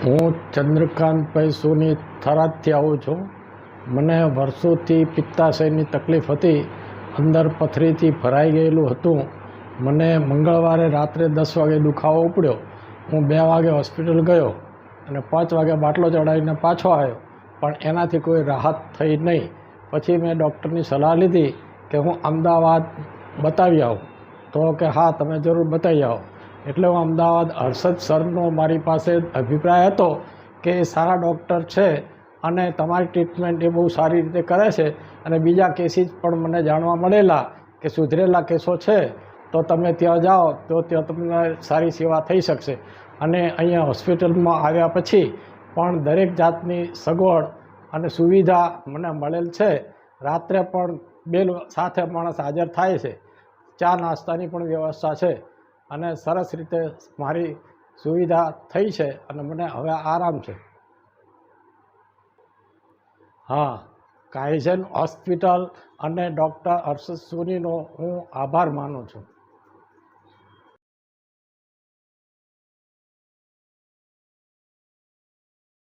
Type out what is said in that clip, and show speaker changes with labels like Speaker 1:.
Speaker 1: હું ચંદ્રકાંતભાઈ સોની થરાદથી આવું છું. મને વર્ષોથી પિત્તાશયની તકલીફ હતી. અંદર પથરીથી ભરાઈ ગયેલું હતું. મને મંગળવારે રાત્રે 10 વાગે દુખાવો ઉપડ્યો. હું 2 વાગે હોસ્પિટલ ગયો અને 5 વાગે બાટલો ચડાવીને પાછો આવ્યો, પણ એનાથી કોઈ રાહત થઈ નહીં. પછી મેં ડૉક્ટરની સલાહ લીધી કે હું અમદાવાદ બતાવી આવું. તો કે હા, તમે જરૂર બતાવી આવો. એટલે હું અમદાવાદ હર્ષદ સરનો મારી પાસે અભિપ્રાય હતો કે એ સારા ડૉક્ટર છે અને તમારી ટ્રીટમેન્ટ એ બહુ સારી રીતે કરે છે, અને બીજા કેસીસ પણ મને જાણવા મળેલા કે સુધરેલા કેસો છે, તો તમે ત્યાં જાઓ તો ત્યાં તમને સારી સેવા થઈ શકશે. અને અહીંયા હોસ્પિટલમાં આવ્યા પછી પણ દરેક જાતની સગવડ અને સુવિધા મને મળેલ છે. રાત્રે પણ 2 સાથે માણસ હાજર થાય છે. ચા નાસ્તાની પણ વ્યવસ્થા છે અને સરસ રીતે મારી સુવિધા થઈ છે અને મને હવે આરામ છે. હા, કાયઝન હોસ્પિટલ અને ડૉક્ટર હર્ષદ સોનીનો હું આભાર માનું છું.